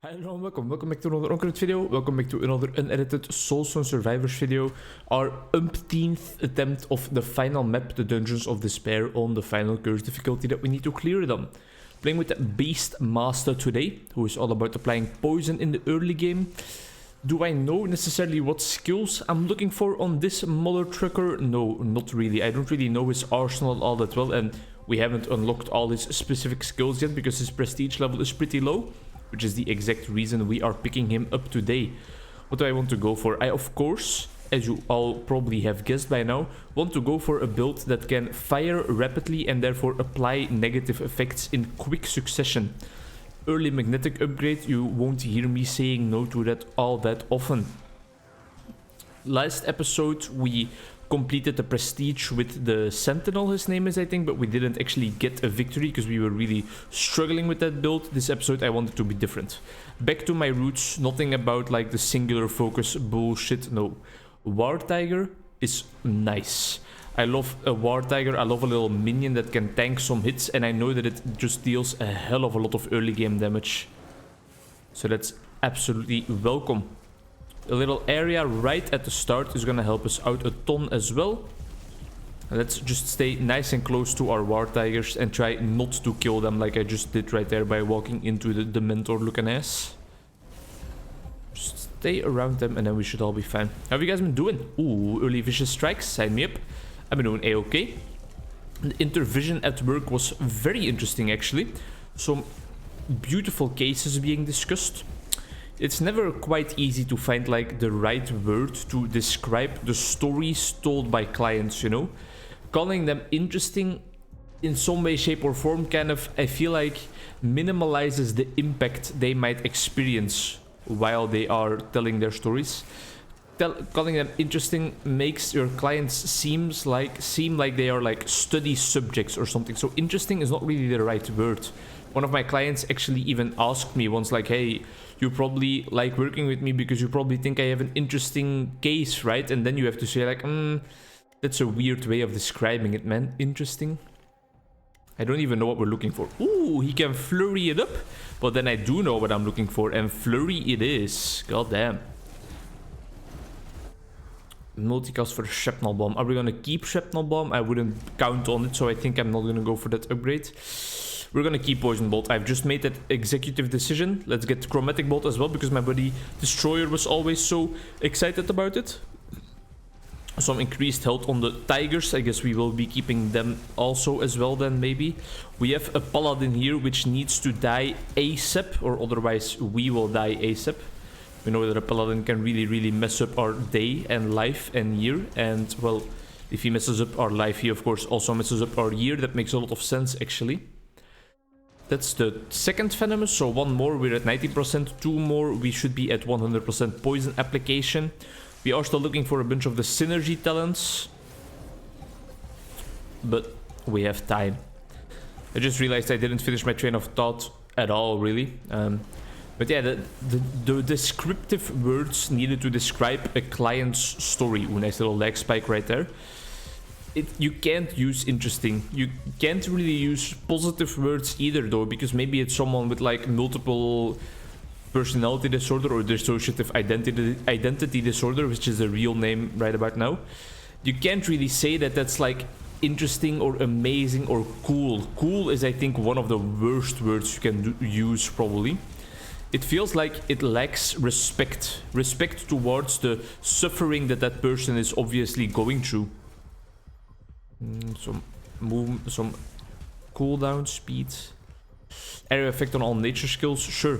Hello and welcome back to another Onkruid video. Welcome back to another unedited Soulstone Survivors video. Our umpteenth attempt of the final map, the Dungeons of Despair, on the final curse difficulty that we need to clear it on. Playing with the Beast Master today, who is all about applying poison in the early game. Do I know necessarily what skills I'm looking for on this mother trucker? No, not really. I don't really know his arsenal all that well, and we haven't unlocked all his specific skills yet because his prestige level is pretty low, which is the exact reason we are picking him up today. What do I want to go for? I, of course, as you all probably have guessed by now, want to go for a build that can fire rapidly and therefore apply negative effects in quick succession. Early magnetic upgrade, you won't hear me saying no to that all that often. Last episode we completed the prestige with the Sentinel, his name is I think, but we didn't actually get a victory because we were really struggling with that build. This episode I wanted to be different. Back to my roots, nothing about like the singular focus bullshit, no. War Tiger is nice. I love a War Tiger, I love a little minion that can tank some hits, and I know that it just deals a hell of a lot of early game damage. So that's absolutely welcome. A little area right at the start is gonna help us out a ton as well. Let's just stay nice and close to our War Tigers and try not to kill them like I just did right there by walking into the Dementor looking ass. Just stay around them and then we should all be fine. How have you guys been doing? Ooh, early vicious strikes, sign me up. I've been doing A-okay. The intervision at work was very interesting actually. Some beautiful cases being discussed. It's never quite easy to find like the right word to describe the stories told by clients, you know? Calling them interesting in some way, shape or form kind of, I feel like, minimalizes the impact they might experience while they are telling their stories. Calling them interesting makes your clients seem like they are like study subjects or something. So interesting is not really the right word. One of my clients actually even asked me once like, hey, you probably like working with me because you probably think I have an interesting case, right? And then you have to say like, that's a weird way of describing it, man. Interesting. I don't even know what we're looking for. Ooh, he can flurry it up. But then I do know what I'm looking for, and flurry it is. God damn. Multicast for Shrapnel Bomb. Are we gonna keep Shrapnel Bomb? I wouldn't count on it, so I think I'm not gonna go for that upgrade. We're gonna keep Poison Bolt. I've just made that executive decision. Let's get Chromatic Bolt as well, because my buddy Destroyer was always so excited about it. Some increased health on the Tigers. I guess we will be keeping them also as well then, maybe. We have a Paladin here, which needs to die ASAP, or otherwise we will die ASAP. We know that a Paladin can really mess up our day and life and year. And, well, if he messes up our life, he, of course, also messes up our year. That makes a lot of sense, actually. That's the second Venomous, so one more, we're at 90%, two more, we should be at 100% poison application. We are still looking for a bunch of the synergy talents, but we have time. I just realized I didn't finish my train of thought at all, really. But yeah, the descriptive words needed to describe a client's story. Ooh, nice little leg spike right there. You can't use interesting. You can't really use positive words either though, because maybe it's someone with like multiple personality disorder or dissociative identity disorder, which is the real name right about now. You can't really say that that's like interesting or amazing or cool. Cool is, I think, one of the worst words you can use probably. It feels like it lacks respect. Respect towards the suffering that that person is obviously going through. Some cooldown speed. Area effect on all nature skills, sure.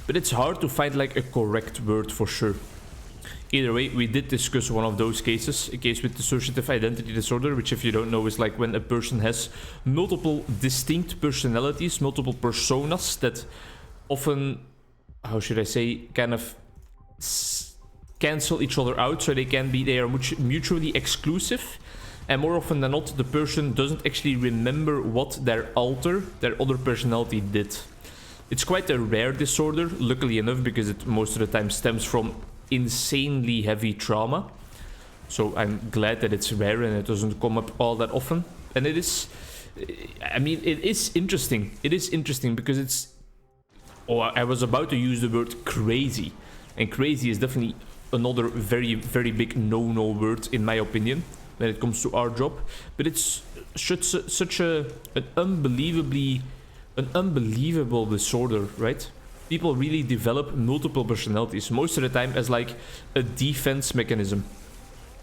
But it's hard to find like a correct word for sure. Either way, we did discuss one of those cases. A case with dissociative identity disorder, which if you don't know is like when a person has multiple distinct personalities, multiple personas that often, how should I say, kind of cancel each other out, so they are mutually exclusive. And more often than not, the person doesn't actually remember what their other personality did. It's quite a rare disorder, luckily enough, because it most of the time stems from insanely heavy trauma. So I'm glad that it's rare and it doesn't come up all that often. And it is, I mean, it is interesting. It is interesting because it's Oh, I was about to use the word crazy. And crazy is definitely another very, very big no-no word, in my opinion, when it comes to our job. But it's such an unbelievable disorder, right? People really develop multiple personalities, most of the time as like a defense mechanism.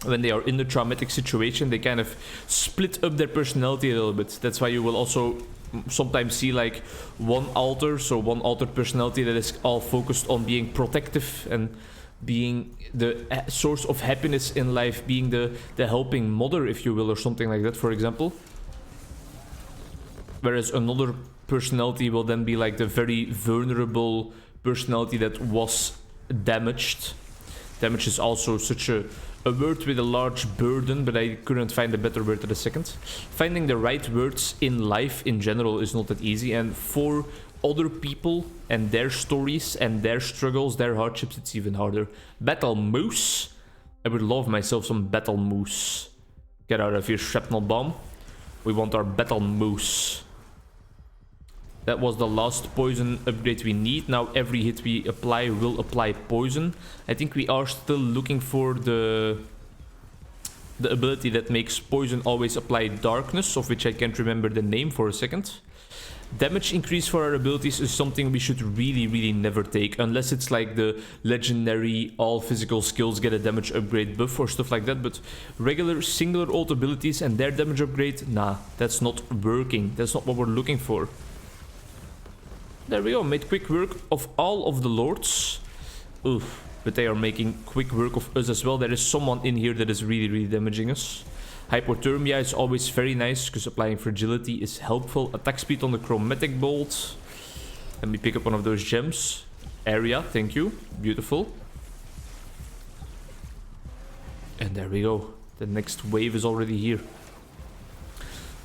When they are in a traumatic situation, they kind of split up their personality a little bit. That's why you will also sometimes see like one altered personality that is all focused on being protective and being the source of happiness in life, being the helping mother, if you will, or something like that, for example. Whereas another personality will then be like the very vulnerable personality that was damaged. Damage is also such a word with a large burden, but I couldn't find a better word at the second. Finding the right words in life in general is not that easy, and for other people and their stories and their struggles, their hardships, it's even harder. Battle Moose. I would love myself some Battle Moose. Get out of here, Shrapnel Bomb. We want our Battle Moose. That was the last poison upgrade we need. Now every hit we apply will apply poison. I think we are still looking for the ability that makes poison always apply darkness, of which I can't remember the name for a second. Damage increase for our abilities is something we should really never take, unless it's like the legendary all physical skills get a damage upgrade buff or stuff like that. But regular singular ult abilities and their damage upgrade, nah, that's not working. That's not what we're looking for. There we go, made quick work of all of the lords. Oof, but they are making quick work of us as well. There is someone in here that is really damaging us. Hypothermia is always very nice, because applying fragility is helpful. Attack speed on the chromatic bolt. Let me pick up one of those gems. Area, thank you. Beautiful. And there we go. The next wave is already here.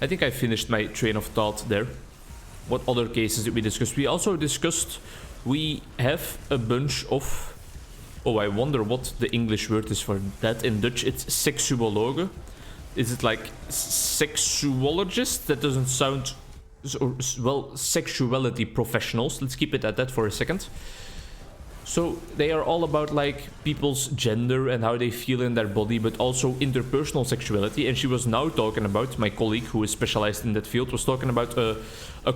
I think I finished my train of thought there. What other cases did we discuss? We also discussed we have a bunch of... Oh, I wonder what the English word is for that. In Dutch, it's seksuologe. Is it like sexuologist? That doesn't sound... Well, sexuality professionals. Let's keep it at that for a second. So they are all about like people's gender and how they feel in their body, but also interpersonal sexuality. And she was now talking about, my colleague who is specialized in that field was talking about a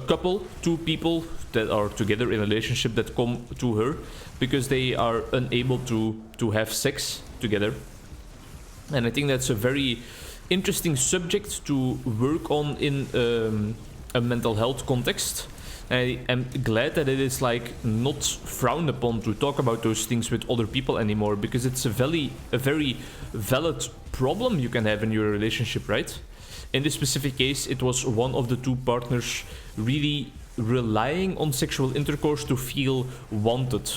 couple, two people that are together in a relationship that come to her because they are unable to have sex together. And I think that's a very interesting subject to work on in a mental health context. I am glad that it is like not frowned upon to talk about those things with other people anymore, because it's a very valid problem you can have in your relationship, right? In this specific case, it was one of the two partners really relying on sexual intercourse to feel wanted,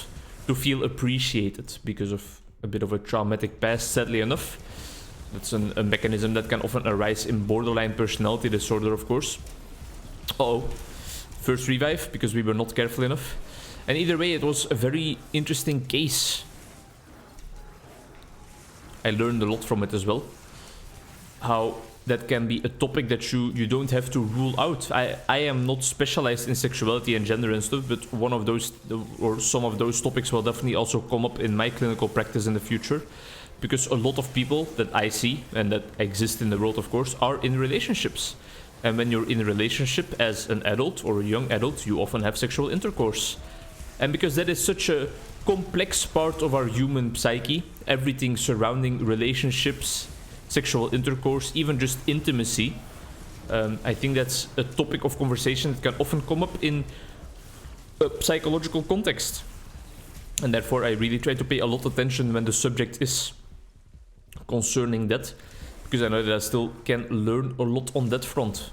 to feel appreciated because of a bit of a traumatic past, sadly enough. That's a mechanism that can often arise in borderline personality disorder, of course. Uh-oh. First revive, because we were not careful enough. And either way, it was a very interesting case. I learned a lot from it as well. How that can be a topic that you don't have to rule out. I am not specialized in sexuality and gender and stuff, but one of those, or some of those topics will definitely also come up in my clinical practice in the future. Because a lot of people that I see, and that exist in the world of course, are in relationships. And when you're in a relationship as an adult or a young adult, you often have sexual intercourse. And because that is such a complex part of our human psyche, everything surrounding relationships, sexual intercourse, even just intimacy, I think that's a topic of conversation that can often come up in a psychological context. And therefore I really try to pay a lot of attention when the subject is concerning that. Because I know that I still can learn a lot on that front.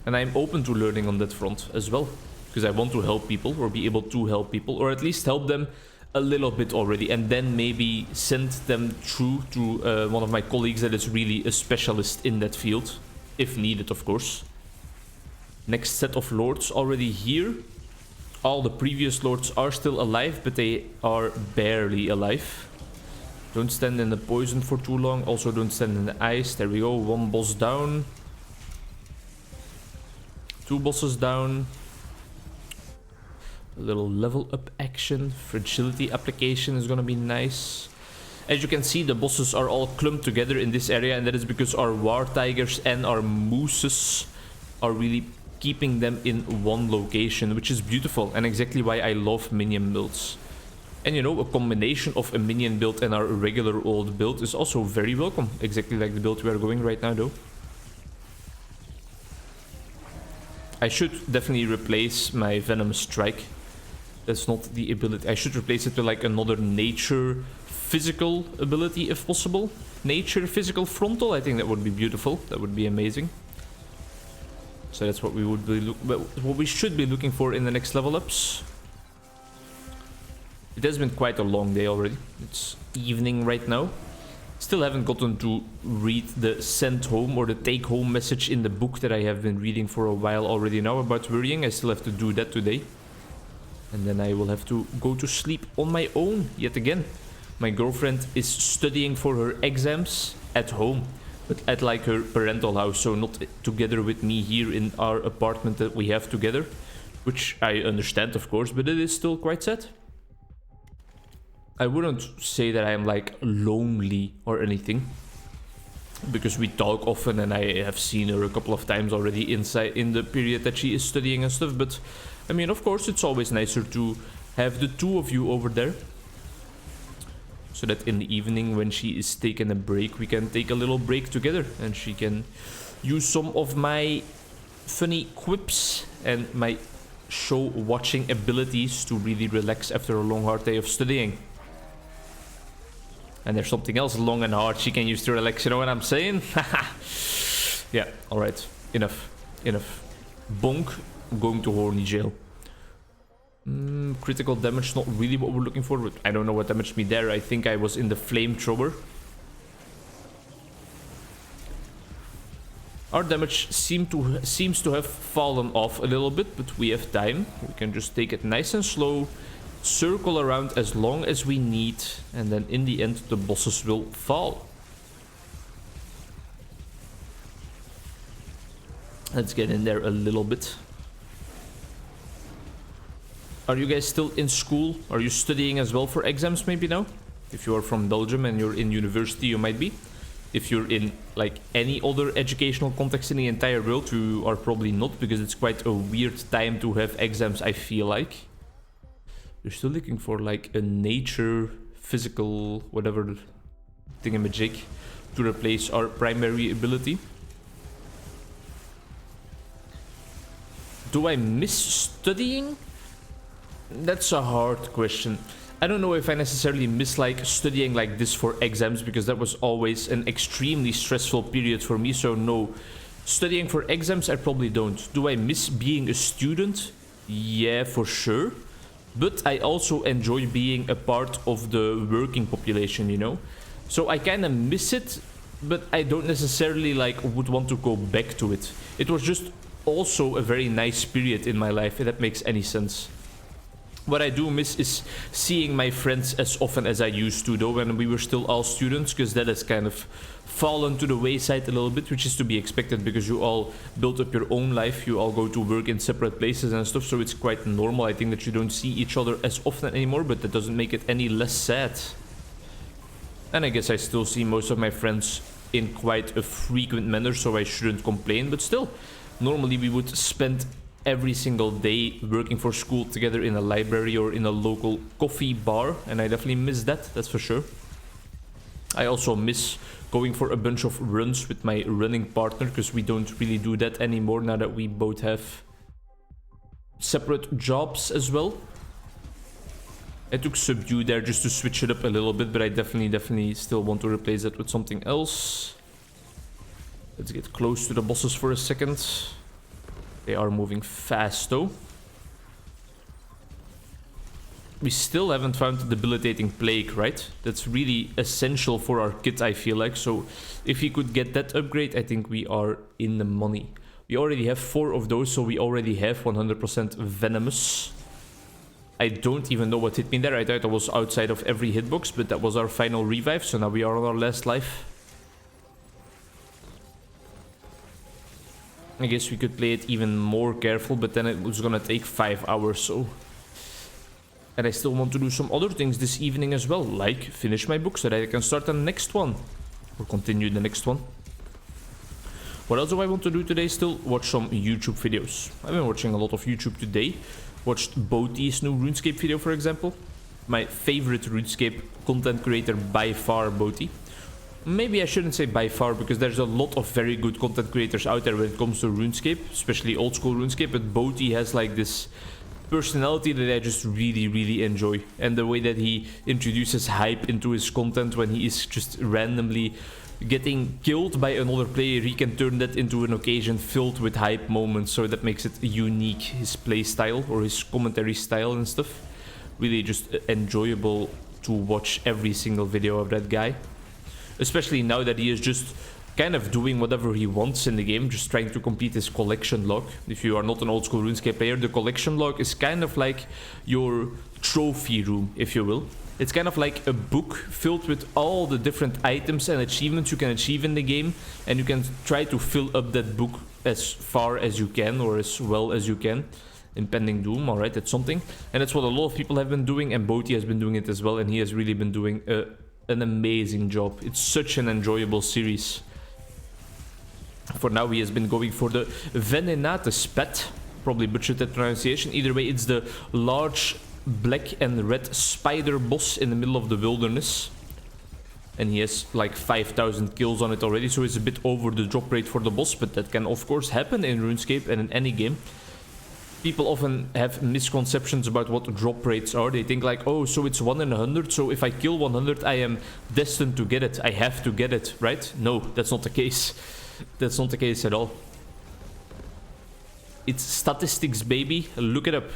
And I'm open to learning on that front as well. Because I want to help people, or be able to help people, or at least help them a little bit already. And then maybe send them through to one of my colleagues that is really a specialist in that field. If needed, of course. Next set of lords already here. All the previous lords are still alive, but they are barely alive. Don't stand in the poison for too long. Also don't stand in the ice. There we go. One boss down. Two bosses down. A little level up action. Fragility application is gonna be nice. As you can see, the bosses are all clumped together in this area, and that is because our war tigers and our mooses are really keeping them in one location, which is beautiful and exactly why I love minion builds. And you know, a combination of a minion build and our regular old build is also very welcome, exactly like the build we are going right now though. I should definitely replace my Venomous Strike. That's not the ability. I should replace it with like another nature physical ability if possible. Nature physical frontal, I think that would be beautiful. That would be amazing. So that's what we would be what we should be looking for in the next level ups. It has been quite a long day already. It's evening right now. Still haven't gotten to read the send home or the take home message in the book that I have been reading for a while already now about worrying. I still have to do that today. And then I will have to go to sleep on my own yet again. My girlfriend is studying for her exams at home, but at like her parental house, so not together with me here in our apartment that we have together, which I understand of course, but it is still quite sad. I wouldn't say that I am like lonely or anything, because we talk often and I have seen her a couple of times already inside in the period that she is studying and stuff, but I mean, of course it's always nicer to have the two of you over there, so that in the evening when she is taking a break, we can take a little break together and she can use some of my funny quips and my show watching abilities to really relax after a long hard day of studying. And there's something else long and hard she can use to relax, you know what I'm saying? Yeah, alright. Enough. Enough. Bonk. Going to horny jail. Critical damage, not really what we're looking for, but I don't know what damaged me there. I think I was in the flamethrower. Our damage seems to have fallen off a little bit, but we have time. We can just take it nice and slow. Circle around as long as we need, and then in the end the bosses will fall. Let's get in there a little bit. Are you guys still in school? Are you studying as well for exams maybe now? If you are from Belgium and you're in university, you might be. If you're in like any other educational context in the entire world, you are probably not, because it's quite a weird time to have exams, I feel like. We're still looking for like a nature, physical, whatever thingamajig to replace our primary ability. Do I miss studying? That's a hard question. I don't know if I necessarily miss like studying like this for exams, because that was always an extremely stressful period for me, so no. Studying for exams I probably don't. Do I miss being a student? Yeah, for sure. But I also enjoy being a part of the working population, you know? So I kind of miss it, but I don't necessarily like would want to go back to it. It was just also a very nice period in my life, if that makes any sense. What I do miss is seeing my friends as often as I used to, though, when we were still all students, because that has kind of fallen to the wayside a little bit, which is to be expected, because you all build up your own life, you all go to work in separate places and stuff, so it's quite normal, I think, that you don't see each other as often anymore, but that doesn't make it any less sad. And I guess I still see most of my friends in quite a frequent manner, so I shouldn't complain, but still, normally we would spend every single day working for school together in a library or in a local coffee bar, and I definitely miss that, that's for sure. I also miss going for a bunch of runs with my running partner, because we don't really do that anymore now that we both have separate jobs as well. I took Subdue there just to switch it up a little bit, but I definitely still want to replace that with something else. Let's get close to the bosses for a second. They are moving fast though. We still haven't found the debilitating plague, right? That's really essential for our kit, I feel like. So if we could get that upgrade, I think we are in the money. We already have 4 of those, so we already have 100% venomous. I don't even know what hit me there. I thought I was outside of every hitbox, but that was our final revive, so now we are on our last life. I guess we could play it even more careful, but then it was gonna take 5 hours, so And I still want to do some other things this evening as well, like finish my book so that I can start the next one. Or continue the next one. What else do I want to do today still? Watch some YouTube videos. I've been watching a lot of YouTube today. Watched boaty's new RuneScape video, for example. My favorite RuneScape content creator by far, boaty. Maybe I shouldn't say by far, because there's a lot of very good content creators out there when it comes to RuneScape, especially old school RuneScape, but boaty has like this personality that I just really enjoy. And the way that he introduces hype into his content when he is just randomly getting killed by another player, he can turn that into an occasion filled with hype moments, so that makes it unique, his play style or his commentary style and stuff. Really just enjoyable to watch every single video of that guy. Especially now that he is just kind of doing whatever he wants in the game, just trying to complete his collection log. If you are not an old school RuneScape player, the collection log is kind of like your trophy room, if you will. It's kind of like a book filled with all the different items and achievements you can achieve in the game, and you can try to fill up that book as far as you can, or as well as you can. Impending doom, alright, that's something. And that's what a lot of people have been doing, and boaty has been doing it as well, and he has really been doing an amazing job. It's such an enjoyable series. For now, he has been going for the Venenatus pet. Probably butchered that pronunciation. Either way, it's the large black and red spider boss in the middle of the wilderness. And he has like 5,000 kills on it already, so it's a bit over the drop rate for the boss, but that can of course happen in RuneScape and in any game. People often have misconceptions about what drop rates are. They think like, oh, so it's 1 in 100, so if I kill 100, I am destined to get it. I have to get it, right? No, that's not the case. That's not the case at all. It's statistics, baby. Look it up.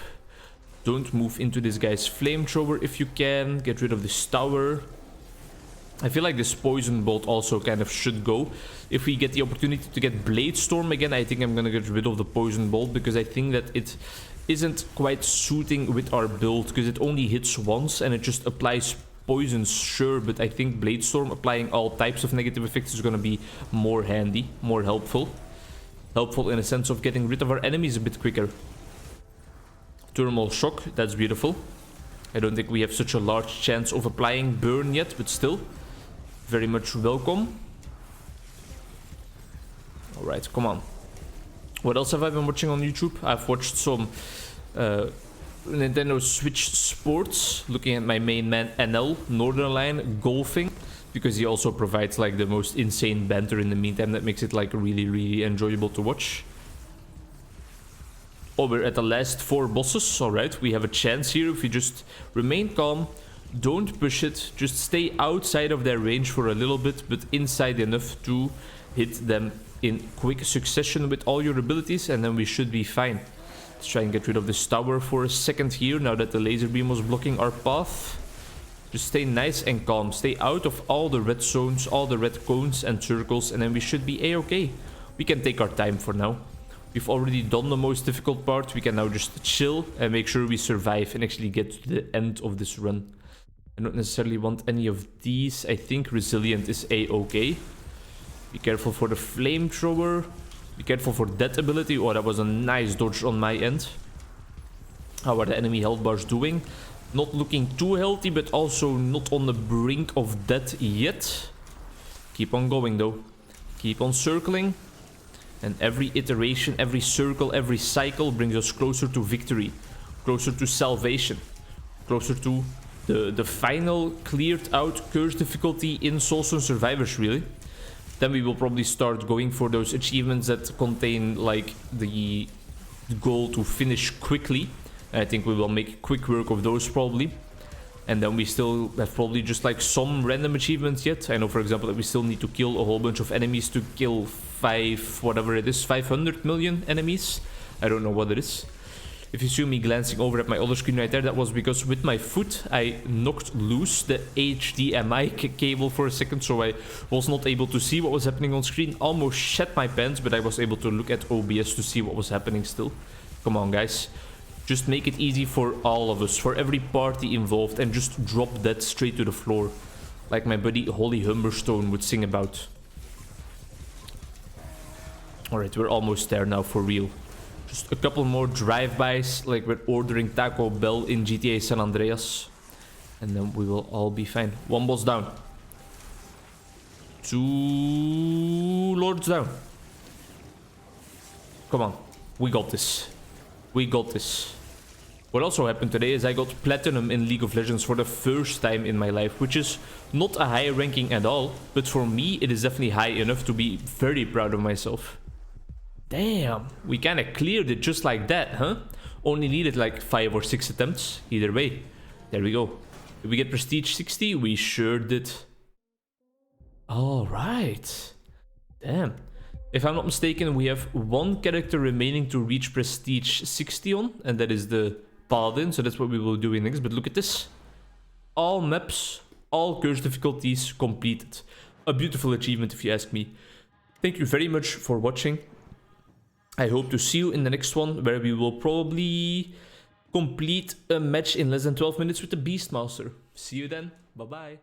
Don't move into this guy's flamethrower if you can. Get rid of this tower. I feel like this poison bolt also kind of should go. If we get the opportunity to get Blade Storm again, I think I'm gonna get rid of the poison bolt, because I think that it isn't quite suiting with our build, because it only hits once and it just applies poisons, sure, but I think Blade Storm applying all types of negative effects is gonna be more handy, more helpful. Helpful in a sense of getting rid of our enemies a bit quicker. Thermal Shock, that's beautiful. I don't think we have such a large chance of applying Burn yet, but still, very much welcome. Alright, come on. What else have I been watching on YouTube? I've watched some Nintendo Switch Sports, looking at my main man NL, Northernline, golfing, because he also provides like the most insane banter in the meantime that makes it like really enjoyable to watch. Oh, we're at the last 4 bosses. Alright, we have a chance here if we just remain calm, don't push it, just stay outside of their range for a little bit, but inside enough to hit them in quick succession with all your abilities, and then we should be fine. Let's try and get rid of this tower for a second here, now that the laser beam was blocking our path. Just stay nice and calm, stay out of all the red zones, all the red cones and circles, and then we should be a-okay. We can take our time for now. We've already done the most difficult part, we can now just chill and make sure we survive and actually get to the end of this run. I don't necessarily want any of these. I think Resilient is a-okay. Be careful for the flamethrower. Be careful for that ability. Oh, that was a nice dodge on my end. How are the enemy health bars doing? Not looking too healthy, but also not on the brink of death yet. Keep on going though. Keep on circling. And every iteration, every circle, every cycle brings us closer to victory. Closer to salvation. Closer to the final cleared out curse difficulty in Soulstone Survivors, really. Then we will probably start going for those achievements that contain like the goal to finish quickly. And I think we will make quick work of those probably. And then we still have probably just like some random achievements yet. I know, for example, that we still need to kill a whole bunch of enemies to kill 500 million enemies. I don't know what it is. If you see me glancing over at my other screen right there, that was because with my foot I knocked loose the HDMI cable for a second, so I was not able to see what was happening on screen. Almost shat my pants, but I was able to look at OBS to see what was happening still. Come on, guys. Just make it easy for all of us, for every party involved, and just drop that straight to the floor. Like my buddy Holly Humberstone would sing about. Alright, we're almost there now for real. Just a couple more drive-bys, like we're ordering Taco Bell in GTA San Andreas. And then we will all be fine. 1 boss down. 2 lords down. Come on. We got this. We got this. What also happened today is I got platinum in League of Legends for the first time in my life, which is not a high ranking at all, but for me it is definitely high enough to be very proud of myself. Damn, we kind of cleared it just like that, huh? Only needed like 5 or 6 attempts. Either way, there we go. Did we get prestige 60? We sure did. All right. Damn. If I'm not mistaken, we have 1 character remaining to reach prestige 60 on, and that is the Paladin, so that's what we will do next. But look at this. All maps, all curse difficulties completed. A beautiful achievement if you ask me. Thank you very much for watching. I hope to see you in the next one, where we will probably complete a match in less than 12 minutes with the Beastmaster. See you then. Bye-bye.